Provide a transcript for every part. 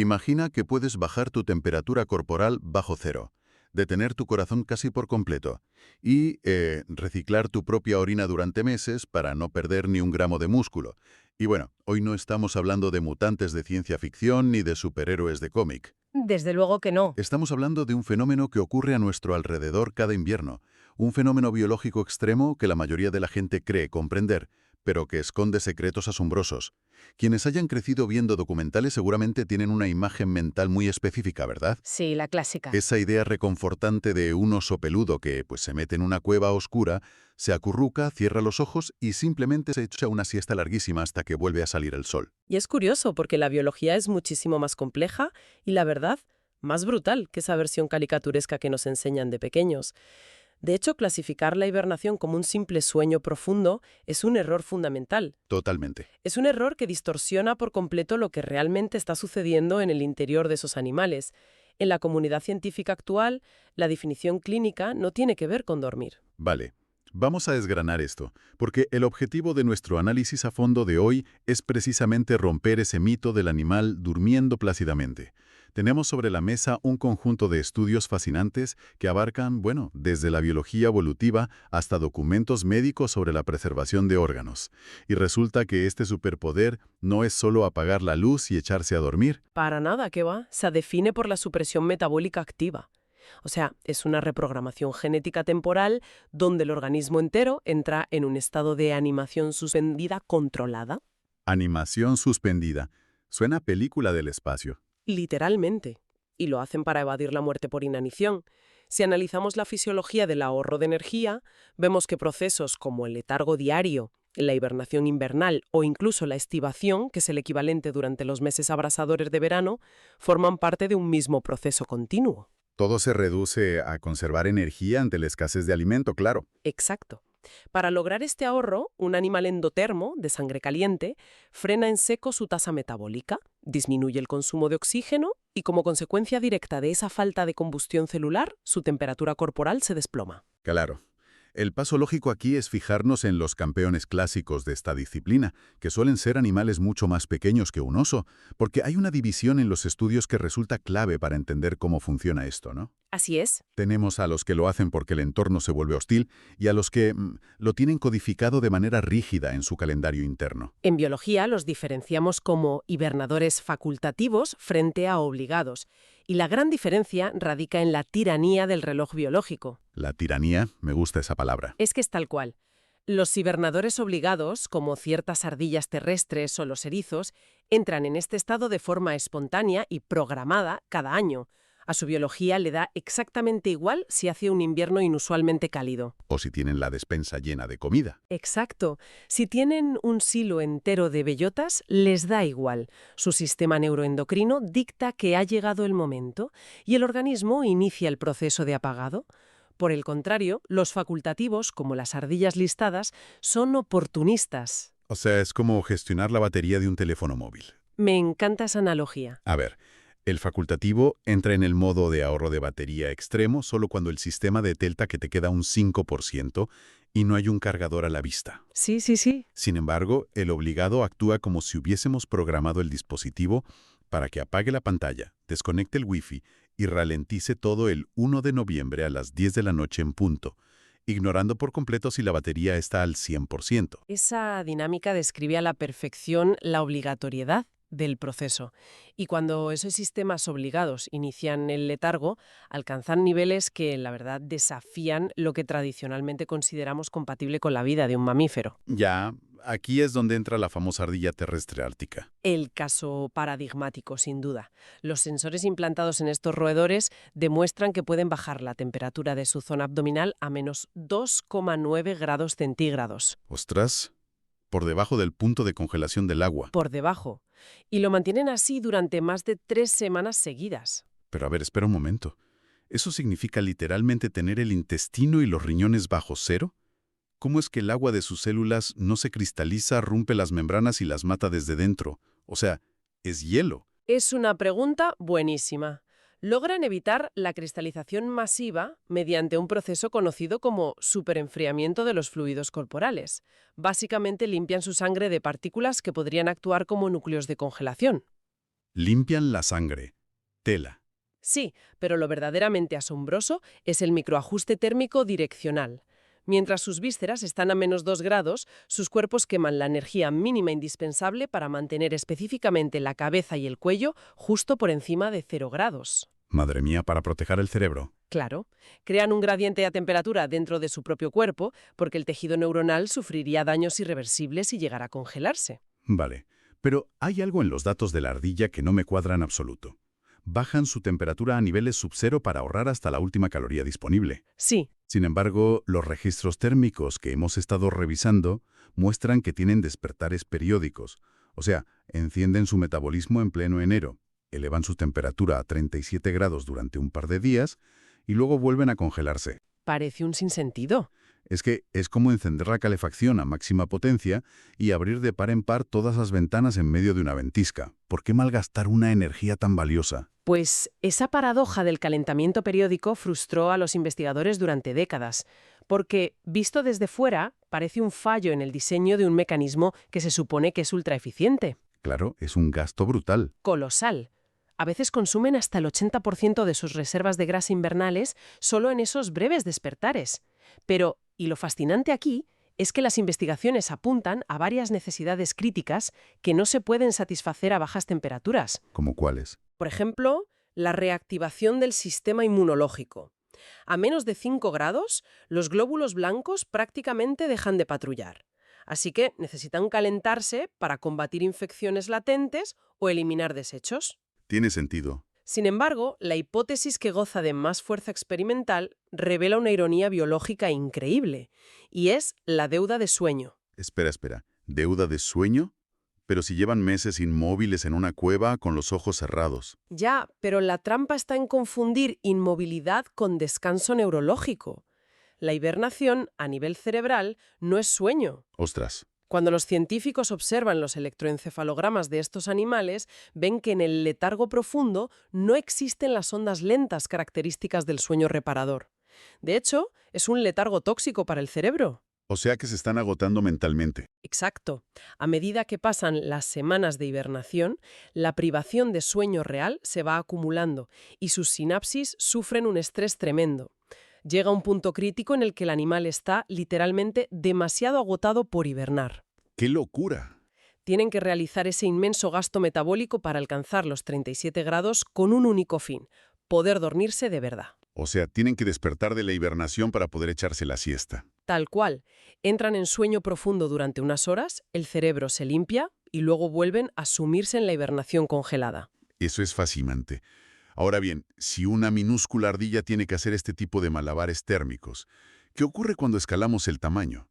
Imagina que puedes bajar tu temperatura corporal bajo cero, detener tu corazón casi por completo y reciclar tu propia orina durante meses para no perder ni un gramo de músculo. Y bueno, hoy no estamos hablando de mutantes de ciencia ficción ni de superhéroes de cómic. Desde luego que no. Estamos hablando de un fenómeno que ocurre a nuestro alrededor cada invierno, un fenómeno biológico extremo que la mayoría de la gente cree comprender, pero que esconde secretos asombrosos. Quienes hayan crecido viendo documentales seguramente tienen una imagen mental muy específica, ¿verdad? Sí, la clásica. Esa idea reconfortante de un oso peludo que pues, se mete en una cueva oscura, se acurruca, cierra los ojos y simplemente se echa una siesta larguísima hasta que vuelve a salir el sol. Y es curioso porque la biología es muchísimo más compleja y, la verdad, más brutal que esa versión caricaturesca que nos enseñan de pequeños. De hecho, clasificar la hibernación como un simple sueño profundo es un error fundamental. Totalmente. Es un error que distorsiona por completo lo que realmente está sucediendo en el interior de esos animales. En la comunidad científica actual, la definición clínica no tiene que ver con dormir. Vale. Vamos a desgranar esto, porque el objetivo de nuestro análisis a fondo de hoy es precisamente romper ese mito del animal durmiendo plácidamente. Tenemos sobre la mesa un conjunto de estudios fascinantes que abarcan, bueno, desde la biología evolutiva hasta documentos médicos sobre la preservación de órganos. Y resulta que este superpoder no es solo apagar la luz y echarse a dormir. Para nada, ¿qué va? Se define por la supresión metabólica activa. O sea, es una reprogramación genética temporal donde el organismo entero entra en un estado de animación suspendida controlada. Animación suspendida. Suena a película del espacio. Literalmente. Y lo hacen para evadir la muerte por inanición. Si analizamos la fisiología del ahorro de energía, vemos que procesos como el letargo diario, la hibernación invernal o incluso la estivación, que es el equivalente durante los meses abrasadores de verano, forman parte de un mismo proceso continuo. Todo se reduce a conservar energía ante la escasez de alimento, claro. Exacto. Para lograr este ahorro, un animal endotermo, de sangre caliente, frena en seco su tasa metabólica, disminuye el consumo de oxígeno y, como consecuencia directa de esa falta de combustión celular, su temperatura corporal se desploma. Claro. El paso lógico aquí es fijarnos en los campeones clásicos de esta disciplina, que suelen ser animales mucho más pequeños que un oso, porque hay una división en los estudios que resulta clave para entender cómo funciona esto, ¿no? Así es. Tenemos a los que lo hacen porque el entorno se vuelve hostil y a los que lo tienen codificado de manera rígida en su calendario interno. En biología los diferenciamos como hibernadores facultativos frente a obligados, y la gran diferencia radica en la tiranía del reloj biológico. La tiranía, me gusta esa palabra. Es que es tal cual. Los hibernadores obligados, como ciertas ardillas terrestres o los erizos, entran en este estado de forma espontánea y programada cada año. A su biología le da exactamente igual si hace un invierno inusualmente cálido. O si tienen la despensa llena de comida. Exacto. Si tienen un silo entero de bellotas, les da igual. Su sistema neuroendocrino dicta que ha llegado el momento y el organismo inicia el proceso de apagado. Por el contrario, los facultativos, como las ardillas listadas, son oportunistas. O sea, es como gestionar la batería de un teléfono móvil. Me encanta esa analogía. A ver, el facultativo entra en el modo de ahorro de batería extremo solo cuando el sistema detecta que te queda un 5% y no hay un cargador a la vista. Sí. Sin embargo, el obligado actúa como si hubiésemos programado el dispositivo para que apague la pantalla, desconecte el Wi-Fi y ralentice todo el 1 de noviembre a las 10 de la noche en punto, ignorando por completo si la batería está al 100%. Esa dinámica describe a la perfección la obligatoriedad del proceso. Y cuando esos sistemas obligados inician el letargo, alcanzan niveles que, la verdad, desafían lo que tradicionalmente consideramos compatible con la vida de un mamífero. Ya, aquí es donde entra la famosa ardilla terrestre ártica. El caso paradigmático, sin duda. Los sensores implantados en estos roedores demuestran que pueden bajar la temperatura de su zona abdominal a menos 2,9 grados centígrados. ¡Ostras! Por debajo del punto de congelación del agua. Por debajo. Y lo mantienen así durante más de 3 semanas seguidas. Pero a ver, espera un momento. ¿Eso significa literalmente tener el intestino y los riñones bajo cero? ¿Cómo es que el agua de sus células no se cristaliza, rompe las membranas y las mata desde dentro? O sea, es hielo. Es una pregunta buenísima. Logran evitar la cristalización masiva mediante un proceso conocido como superenfriamiento de los fluidos corporales. Básicamente limpian su sangre de partículas que podrían actuar como núcleos de congelación. Limpian la sangre. Tela. Sí, pero lo verdaderamente asombroso es el microajuste térmico direccional. Mientras sus vísceras están a -2 grados, sus cuerpos queman la energía mínima indispensable para mantener específicamente la cabeza y el cuello justo por encima de 0 grados. Madre mía, para proteger el cerebro. Claro, crean un gradiente a temperatura dentro de su propio cuerpo porque el tejido neuronal sufriría daños irreversibles si llegara a congelarse. Vale, pero hay algo en los datos de la ardilla que no me cuadra en absoluto. Bajan su temperatura a niveles sub-cero para ahorrar hasta la última caloría disponible. Sí, Sin embargo, los registros térmicos que hemos estado revisando muestran que tienen despertares periódicos. O sea, encienden su metabolismo en pleno enero, elevan su temperatura a 37 grados durante un par de días y luego vuelven a congelarse. parece un sinsentido. Es que es como encender la calefacción a máxima potencia y abrir de par en par todas las ventanas en medio de una ventisca. ¿Por qué malgastar una energía tan valiosa? Pues esa paradoja del calentamiento periódico frustró a los investigadores durante décadas, porque, visto desde fuera, parece un fallo en el diseño de un mecanismo que se supone que es ultraeficiente. Claro, es un gasto brutal. Colosal. A veces consumen hasta el 80% de sus reservas de grasa invernales solo en esos breves despertares. Pero, y lo fascinante aquí, es que las investigaciones apuntan a varias necesidades críticas que no se pueden satisfacer a bajas temperaturas. ¿Como cuáles? Por ejemplo, la reactivación del sistema inmunológico. A menos de 5 grados, los glóbulos blancos prácticamente dejan de patrullar. Así que necesitan calentarse para combatir infecciones latentes o eliminar desechos. Tiene sentido. Sin embargo, la hipótesis que goza de más fuerza experimental revela una ironía biológica increíble, y es la deuda de sueño. Espera. ¿Deuda de sueño? Pero si llevan meses inmóviles en una cueva con los ojos cerrados. Ya, pero la trampa está en confundir inmovilidad con descanso neurológico. La hibernación, a nivel cerebral, no es sueño. Ostras. Cuando los científicos observan los electroencefalogramas de estos animales, ven que en el letargo profundo no existen las ondas lentas características del sueño reparador. De hecho, es un letargo tóxico para el cerebro. O sea que se están agotando mentalmente. Exacto. A medida que pasan las semanas de hibernación, la privación de sueño real se va acumulando y sus sinapsis sufren un estrés tremendo. Llega un punto crítico en el que el animal está literalmente demasiado agotado por hibernar. ¡Qué locura! Tienen que realizar ese inmenso gasto metabólico para alcanzar los 37 grados con un único fin: poder dormirse de verdad. O sea, tienen que despertar de la hibernación para poder echarse la siesta. Tal cual. Entran en sueño profundo durante unas horas, el cerebro se limpia y luego vuelven a sumirse en la hibernación congelada. Eso es fascinante. Ahora bien, si una minúscula ardilla tiene que hacer este tipo de malabares térmicos, ¿qué ocurre cuando escalamos el tamaño?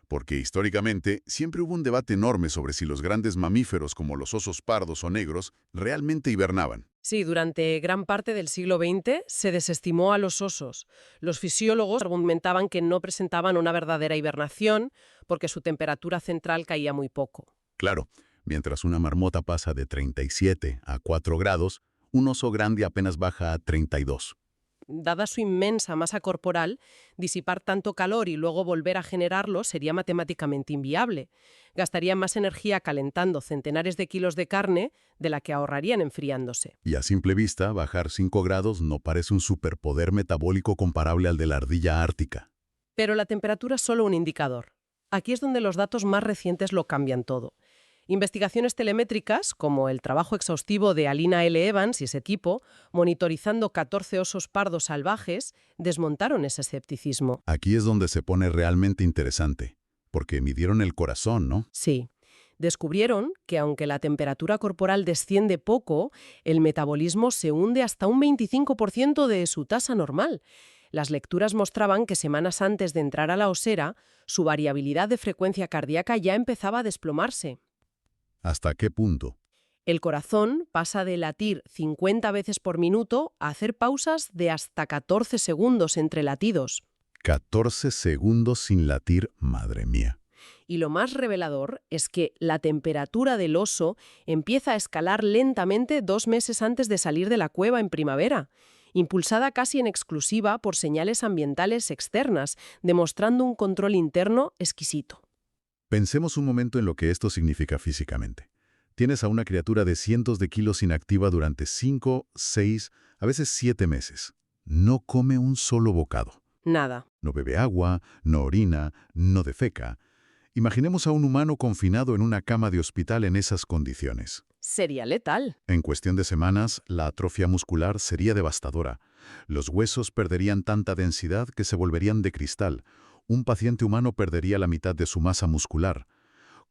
Porque históricamente siempre hubo un debate enorme sobre si los grandes mamíferos como los osos pardos o negros realmente hibernaban. Sí, durante gran parte del siglo XX se desestimó a los osos. Los fisiólogos argumentaban que no presentaban una verdadera hibernación porque su temperatura central caía muy poco. Claro, mientras una marmota pasa de 37 a 4 grados, un oso grande apenas baja a 32. Dada su inmensa masa corporal, disipar tanto calor y luego volver a generarlo sería matemáticamente inviable. Gastarían más energía calentando centenares de kilos de carne de la que ahorrarían enfriándose. Y a simple vista, bajar 5 grados no parece un superpoder metabólico comparable al de la ardilla ártica. Pero la temperatura es solo un indicador. Aquí es donde los datos más recientes lo cambian todo. Investigaciones telemétricas, como el trabajo exhaustivo de Alina L. Evans y ese equipo, monitorizando 14 osos pardos salvajes, desmontaron ese escepticismo. Aquí es donde se pone realmente interesante, porque midieron el corazón, ¿no? Sí. Descubrieron que aunque la temperatura corporal desciende poco, el metabolismo se hunde hasta un 25% de su tasa normal. Las lecturas mostraban que semanas antes de entrar a la osera, su variabilidad de frecuencia cardíaca ya empezaba a desplomarse. ¿Hasta qué punto? El corazón pasa de latir 50 veces por minuto a hacer pausas de hasta 14 segundos entre latidos. 14 segundos sin latir, madre mía. Y lo más revelador es que la temperatura del oso empieza a escalar lentamente 2 meses antes de salir de la cueva en primavera, impulsada casi en exclusiva por señales ambientales externas, demostrando un control interno exquisito. Pensemos un momento en lo que esto significa físicamente. Tienes a una criatura de cientos de kilos inactiva durante 5, 6, a veces 7 meses. No come un solo bocado. Nada. No bebe agua, no orina, no defeca. Imaginemos a un humano confinado en una cama de hospital en esas condiciones. Sería letal. En cuestión de semanas, la atrofia muscular sería devastadora. Los huesos perderían tanta densidad que se volverían de cristal. Un paciente humano perdería la mitad de su masa muscular.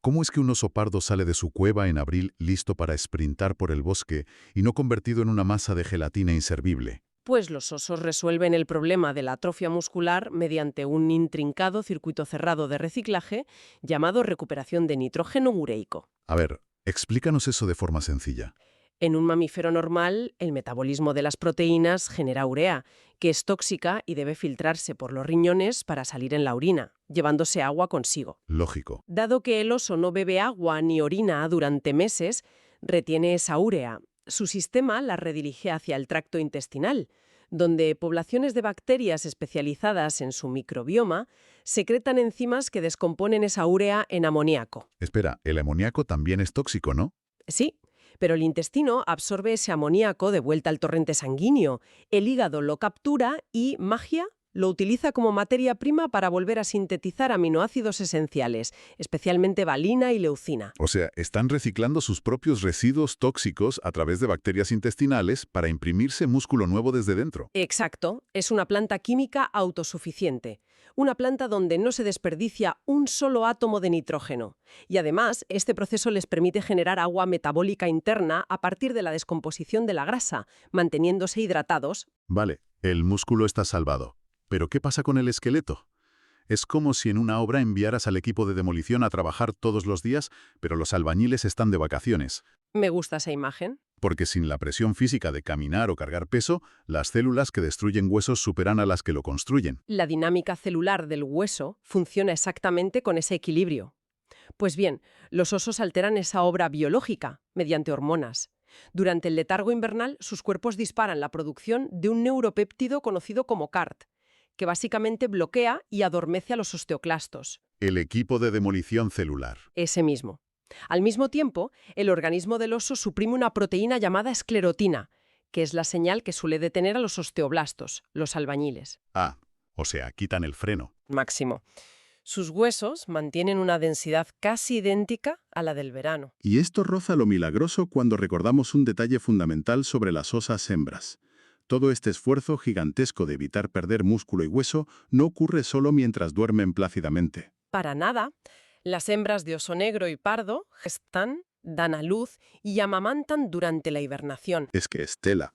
¿Cómo es que un oso pardo sale de su cueva en abril listo para esprintar por el bosque y no convertido en una masa de gelatina inservible? Pues los osos resuelven el problema de la atrofia muscular mediante un intrincado circuito cerrado de reciclaje llamado recuperación de nitrógeno ureico. A ver, explícanos eso de forma sencilla. En un mamífero normal, el metabolismo de las proteínas genera urea, que es tóxica y debe filtrarse por los riñones para salir en la orina, llevándose agua consigo. Lógico. Dado que el oso no bebe agua ni orina durante meses, retiene esa urea. Su sistema la redirige hacia el tracto intestinal, donde poblaciones de bacterias especializadas en su microbioma secretan enzimas que descomponen esa urea en amoníaco. Espera, el amoníaco también es tóxico, ¿no? Sí, pero el intestino absorbe ese amoníaco de vuelta al torrente sanguíneo, el hígado lo captura y, magia, lo utiliza como materia prima para volver a sintetizar aminoácidos esenciales, especialmente valina y leucina. O sea, están reciclando sus propios residuos tóxicos a través de bacterias intestinales para imprimirse músculo nuevo desde dentro. Exacto, es una planta química autosuficiente. Una planta donde no se desperdicia un solo átomo de nitrógeno. Y además, este proceso les permite generar agua metabólica interna a partir de la descomposición de la grasa, manteniéndose hidratados. Vale, el músculo está salvado. ¿Pero qué pasa con el esqueleto? Es como si en una obra enviaras al equipo de demolición a trabajar todos los días, pero los albañiles están de vacaciones. Me gusta esa imagen. Porque sin la presión física de caminar o cargar peso, las células que destruyen huesos superan a las que lo construyen. La dinámica celular del hueso funciona exactamente con ese equilibrio. Pues bien, los osos alteran esa obra biológica mediante hormonas. Durante el letargo invernal, sus cuerpos disparan la producción de un neuropéptido conocido como CART, que básicamente bloquea y adormece a los osteoclastos. El equipo de demolición celular. Ese mismo. Al mismo tiempo, el organismo del oso suprime una proteína llamada esclerotina, que es la señal que suele detener a los osteoblastos, los albañiles. Ah, o sea, quitan el freno. Máximo. Sus huesos mantienen una densidad casi idéntica a la del verano. Y esto roza lo milagroso cuando recordamos un detalle fundamental sobre las osas hembras. Todo este esfuerzo gigantesco de evitar perder músculo y hueso no ocurre solo mientras duermen plácidamente. Para nada. Las hembras de oso negro y pardo gestan, dan a luz y amamantan durante la hibernación. Es que es tela.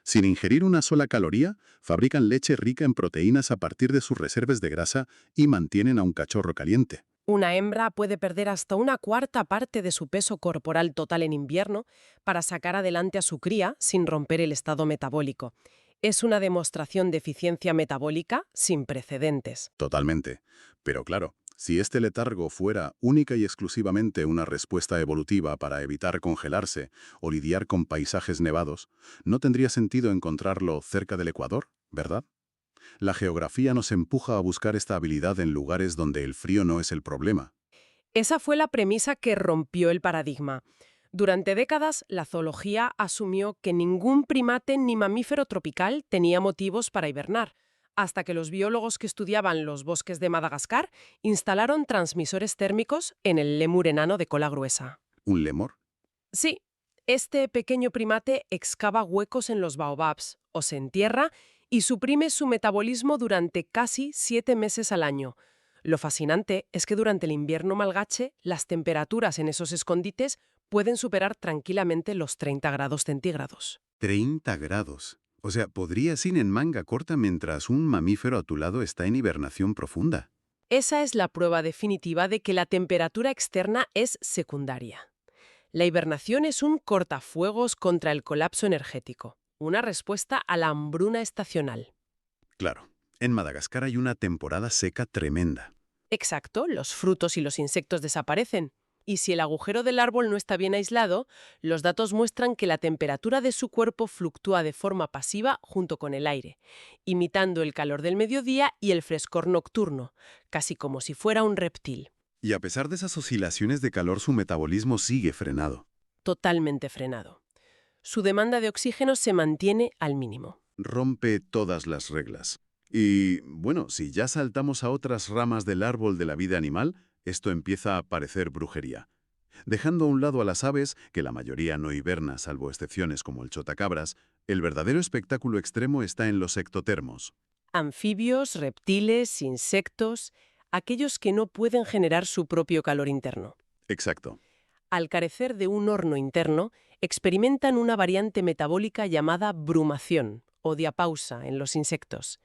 Sin ingerir una sola caloría, fabrican leche rica en proteínas a partir de sus reservas de grasa y mantienen a un cachorro caliente. Una hembra puede perder hasta una cuarta parte de su peso corporal total en invierno para sacar adelante a su cría sin romper el estado metabólico. Es una demostración de eficiencia metabólica sin precedentes. Totalmente. Pero claro, si este letargo fuera única y exclusivamente una respuesta evolutiva para evitar congelarse o lidiar con paisajes nevados, no tendría sentido encontrarlo cerca del Ecuador, ¿verdad? La geografía nos empuja a buscar esta habilidad en lugares donde el frío no es el problema. Esa fue la premisa que rompió el paradigma. Durante décadas, la zoología asumió que ningún primate ni mamífero tropical tenía motivos para hibernar, hasta que los biólogos que estudiaban los bosques de Madagascar instalaron transmisores térmicos en el lémur enano de cola gruesa. ¿Un lémur? Sí, este pequeño primate excava huecos en los baobabs o se entierra y suprime su metabolismo durante casi 7 meses al año. Lo fascinante es que durante el invierno malgache, las temperaturas en esos escondites pueden superar tranquilamente los 30 grados centígrados. 30 grados. O sea, podrías ir en manga corta mientras un mamífero a tu lado está en hibernación profunda. Esa es la prueba definitiva de que la temperatura externa es secundaria. La hibernación es un cortafuegos contra el colapso energético, una respuesta a la hambruna estacional. Claro, en Madagascar hay una temporada seca tremenda. Exacto, los frutos y los insectos desaparecen. Y si el agujero del árbol no está bien aislado, los datos muestran que la temperatura de su cuerpo fluctúa de forma pasiva junto con el aire, imitando el calor del mediodía y el frescor nocturno, casi como si fuera un reptil. Y a pesar de esas oscilaciones de calor, su metabolismo sigue frenado. totalmente frenado. Su demanda de oxígeno se mantiene al mínimo. Rompe todas las reglas. Y, bueno, si ya saltamos a otras ramas del árbol de la vida animal, esto empieza a parecer brujería. Dejando a un lado a las aves, que la mayoría no hiberna salvo excepciones como el chotacabras, el verdadero espectáculo extremo está en los ectotermos. Anfibios, reptiles, insectos, aquellos que no pueden generar su propio calor interno. Exacto. Al carecer de un horno interno, experimentan una variante metabólica llamada brumación o diapausa en los insectos.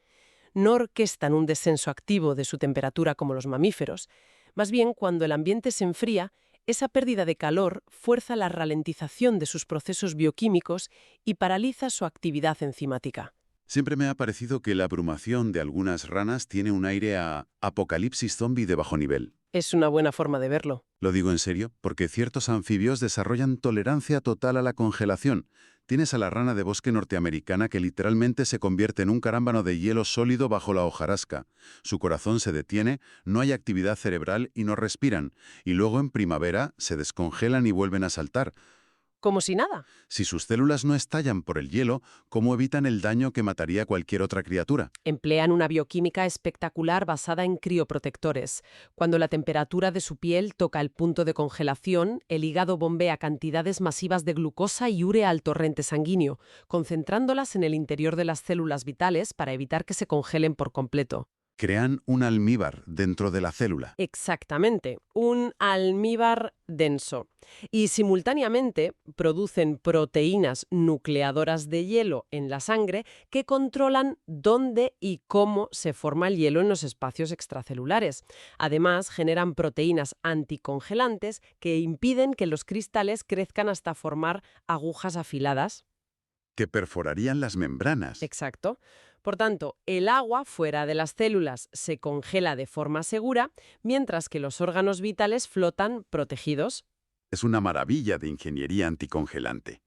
No orquestan un descenso activo de su temperatura como los mamíferos, más bien cuando el ambiente se enfría, esa pérdida de calor fuerza la ralentización de sus procesos bioquímicos y paraliza su actividad enzimática. Siempre me ha parecido que la abrumación de algunas ranas tiene un aire a apocalipsis zombie de bajo nivel. Es una buena forma de verlo. Lo digo en serio, porque ciertos anfibios desarrollan tolerancia total a la congelación. Tienes a la rana de bosque norteamericana que literalmente se convierte en un carámbano de hielo sólido bajo la hojarasca. Su corazón se detiene, no hay actividad cerebral y no respiran. Y luego en primavera se descongelan y vuelven a saltar. Como si nada. Si sus células no estallan por el hielo, ¿cómo evitan el daño que mataría a cualquier otra criatura? Emplean una bioquímica espectacular basada en crioprotectores. Cuando la temperatura de su piel toca el punto de congelación, el hígado bombea cantidades masivas de glucosa y urea al torrente sanguíneo, concentrándolas en el interior de las células vitales para evitar que se congelen por completo. Crean un almíbar dentro de la célula. Exactamente, un almíbar denso. Y simultáneamente producen proteínas nucleadoras de hielo en la sangre que controlan dónde y cómo se forma el hielo en los espacios extracelulares. Además, generan proteínas anticongelantes que impiden que los cristales crezcan hasta formar agujas afiladas. Que perforarían las membranas. Exacto. Por tanto, el agua fuera de las células se congela de forma segura, mientras que los órganos vitales flotan protegidos. Es una maravilla de ingeniería anticongelante.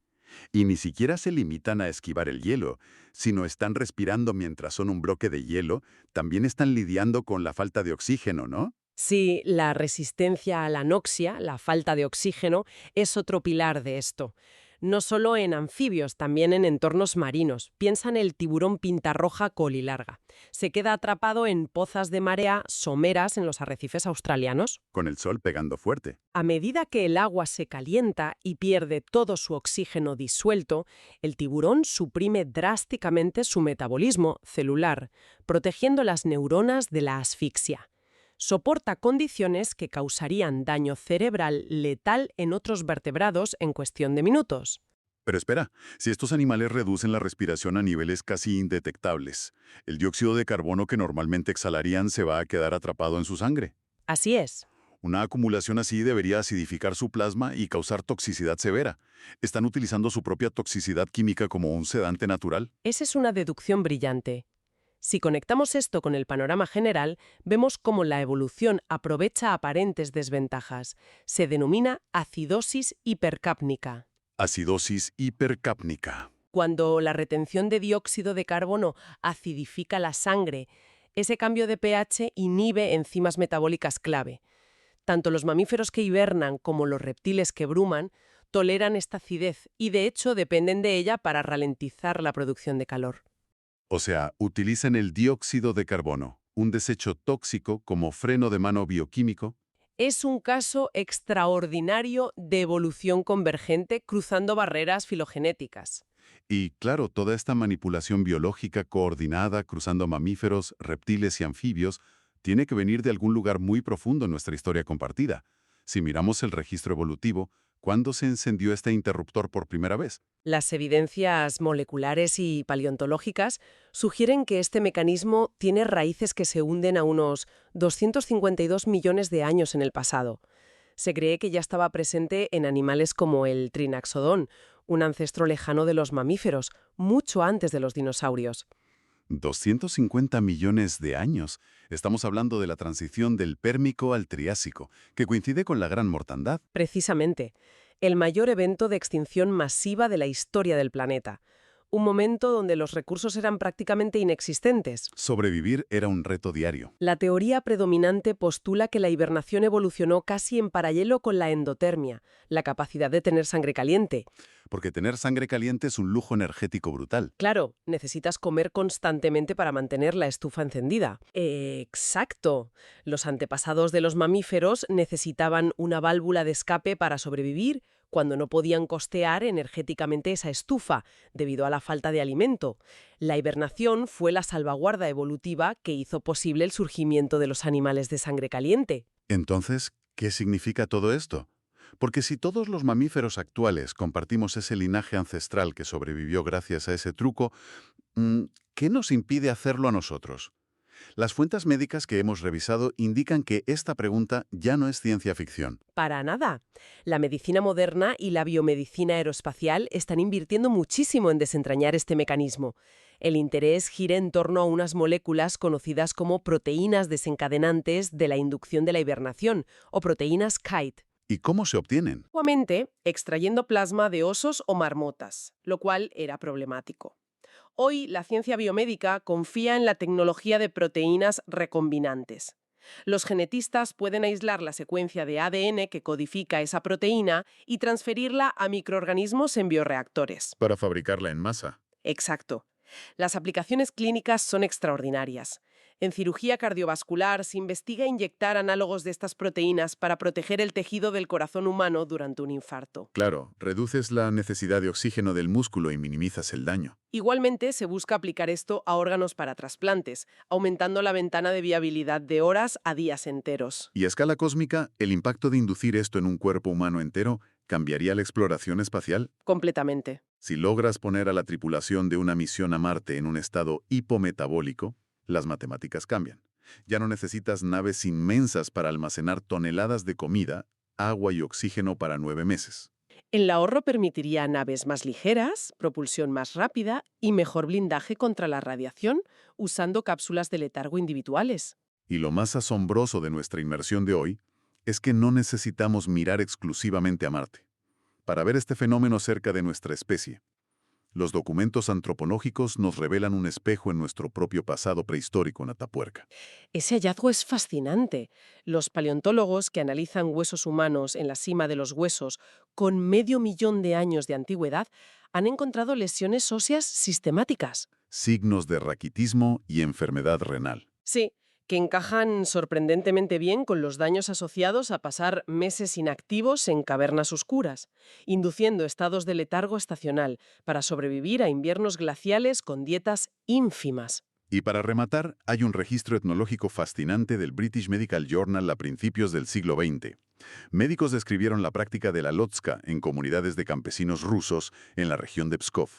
Y ni siquiera se limitan a esquivar el hielo, sino están respirando mientras son un bloque de hielo, también están lidiando con la falta de oxígeno, ¿no? Sí, la resistencia a la anoxia, la falta de oxígeno, es otro pilar de esto. No solo en anfibios, también en entornos marinos. Piensa en el tiburón pintarroja colilarga. Se queda atrapado en pozas de marea someras en los arrecifes australianos. Con el sol pegando fuerte. A medida que el agua se calienta y pierde todo su oxígeno disuelto, el tiburón suprime drásticamente su metabolismo celular, protegiendo las neuronas de la asfixia. Soporta condiciones que causarían daño cerebral letal en otros vertebrados en cuestión de minutos. Pero espera, si estos animales reducen la respiración a niveles casi indetectables, el dióxido de carbono que normalmente exhalarían se va a quedar atrapado en su sangre. Así es. Una acumulación así debería acidificar su plasma y causar toxicidad severa. ¿Están utilizando su propia toxicidad química como un sedante natural? Esa es una deducción brillante. Si conectamos esto con el panorama general, vemos cómo la evolución aprovecha aparentes desventajas. Se denomina acidosis hipercápnica. Acidosis hipercápnica. Cuando la retención de dióxido de carbono acidifica la sangre, ese cambio de pH inhibe enzimas metabólicas clave. Tanto los mamíferos que hibernan como los reptiles que bruman toleran esta acidez y, de hecho, dependen de ella para ralentizar la producción de calor. O sea, utilizan el dióxido de carbono, un desecho tóxico como freno de mano bioquímico. Es un caso extraordinario de evolución convergente cruzando barreras filogenéticas. Y claro, toda esta manipulación biológica coordinada cruzando mamíferos, reptiles y anfibios tiene que venir de algún lugar muy profundo en nuestra historia compartida. Si miramos el registro evolutivo, ¿cuándo se encendió este interruptor por primera vez? Las evidencias moleculares y paleontológicas sugieren que este mecanismo tiene raíces que se hunden a unos 252 millones de años en el pasado. Se cree que ya estaba presente en animales como el trinaxodón, un ancestro lejano de los mamíferos, mucho antes de los dinosaurios. 250 millones de años. Estamos hablando de la transición del Pérmico al Triásico, que coincide con la Gran Mortandad. Precisamente, el mayor evento de extinción masiva de la historia del planeta. un momento donde los recursos eran prácticamente inexistentes. Sobrevivir era un reto diario. La teoría predominante postula que la hibernación evolucionó casi en paralelo con la endotermia, la capacidad de tener sangre caliente. Porque tener sangre caliente es un lujo energético brutal. Claro, necesitas comer constantemente para mantener la estufa encendida. Exacto. Los antepasados de los mamíferos necesitaban una válvula de escape para sobrevivir cuando no podían costear energéticamente esa estufa debido a la falta de alimento. La hibernación fue la salvaguarda evolutiva que hizo posible el surgimiento de los animales de sangre caliente. Entonces, ¿qué significa todo esto? Porque si todos los mamíferos actuales compartimos ese linaje ancestral que sobrevivió gracias a ese truco, ¿qué nos impide hacerlo a nosotros? Las fuentes médicas que hemos revisado indican que esta pregunta ya no es ciencia ficción. Para nada. La medicina moderna y la biomedicina aeroespacial están invirtiendo muchísimo en desentrañar este mecanismo. El interés gira en torno a unas moléculas conocidas como proteínas desencadenantes de la inducción de la hibernación, o proteínas KITE. ¿Y cómo se obtienen? Antiguamente, extrayendo plasma de osos o marmotas, lo cual era problemático. Hoy, la ciencia biomédica confía en la tecnología de proteínas recombinantes. Los genetistas pueden aislar la secuencia de ADN que codifica esa proteína y transferirla a microorganismos en bioreactores. Para fabricarla en masa. Exacto. Las aplicaciones clínicas son extraordinarias. En cirugía cardiovascular se investiga inyectar análogos de estas proteínas para proteger el tejido del corazón humano durante un infarto. Claro, reduces la necesidad de oxígeno del músculo y minimizas el daño. Igualmente, se busca aplicar esto a órganos para trasplantes, aumentando la ventana de viabilidad de horas a días enteros. Y a escala cósmica, el impacto de inducir esto en un cuerpo humano entero cambiaría la exploración espacial. Completamente. Si logras poner a la tripulación de una misión a Marte en un estado hipometabólico, las matemáticas cambian. Ya no necesitas naves inmensas para almacenar toneladas de comida, agua y oxígeno para 9 meses. El ahorro permitiría naves más ligeras, propulsión más rápida y mejor blindaje contra la radiación, usando cápsulas de letargo individuales. Y lo más asombroso de nuestra inmersión de hoy es que no necesitamos mirar exclusivamente a Marte para ver este fenómeno cerca de nuestra especie. Los documentos antropológicos nos revelan un espejo en nuestro propio pasado prehistórico en Atapuerca. Ese hallazgo es fascinante. Los paleontólogos que analizan huesos humanos en la cima de los huesos con 500.000 de años de antigüedad han encontrado lesiones óseas sistemáticas. Signos de raquitismo y enfermedad renal. Sí, que encajan sorprendentemente bien con los daños asociados a pasar meses inactivos en cavernas oscuras, induciendo estados de letargo estacional para sobrevivir a inviernos glaciales con dietas ínfimas. Y para rematar, hay un registro etnológico fascinante del British Medical Journal a principios del siglo XX. Médicos describieron la práctica de la Lotska en comunidades de campesinos rusos en la región de Pskov.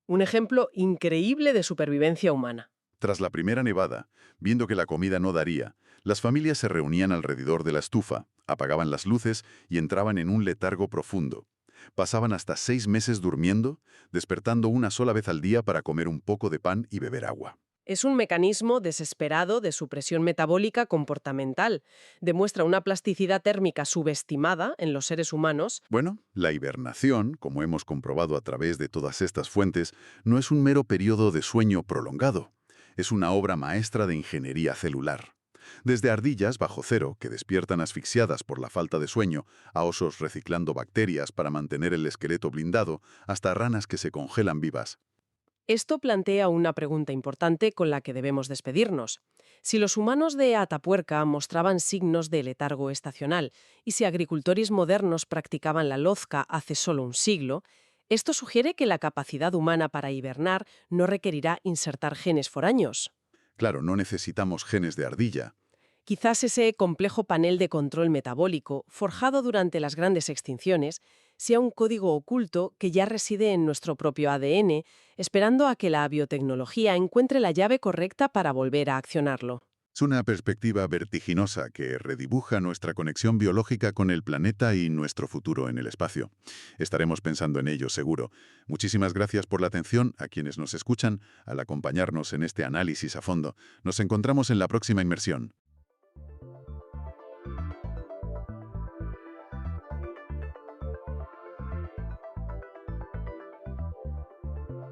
Un ejemplo increíble de supervivencia humana. Tras la primera nevada, viendo que la comida no daría, las familias se reunían alrededor de la estufa, apagaban las luces y entraban en un letargo profundo. Pasaban hasta 6 meses durmiendo, despertando una sola vez al día para comer un poco de pan y beber agua. Es un mecanismo desesperado de supresión metabólica comportamental. Demuestra una plasticidad térmica subestimada en los seres humanos. Bueno, la hibernación, como hemos comprobado a través de todas estas fuentes, no es un mero periodo de sueño prolongado. Es una obra maestra de ingeniería celular. Desde ardillas bajo cero, que despiertan asfixiadas por la falta de sueño, a osos reciclando bacterias para mantener el esqueleto blindado, hasta ranas que se congelan vivas. Esto plantea una pregunta importante con la que debemos despedirnos. Si los humanos de Atapuerca mostraban signos de letargo estacional y si agricultores modernos practicaban la Lotska hace solo un siglo, esto sugiere que la capacidad humana para hibernar no requerirá insertar genes foráneos. Claro, no necesitamos genes de ardilla. Quizás ese complejo panel de control metabólico, forjado durante las grandes extinciones, sea un código oculto que ya reside en nuestro propio ADN, esperando a que la biotecnología encuentre la llave correcta para volver a accionarlo. Es una perspectiva vertiginosa que redibuja nuestra conexión biológica con el planeta y nuestro futuro en el espacio. Estaremos pensando en ello, seguro. Muchísimas gracias por la atención a quienes nos escuchan al acompañarnos en este análisis a fondo. Nos encontramos en la próxima inmersión.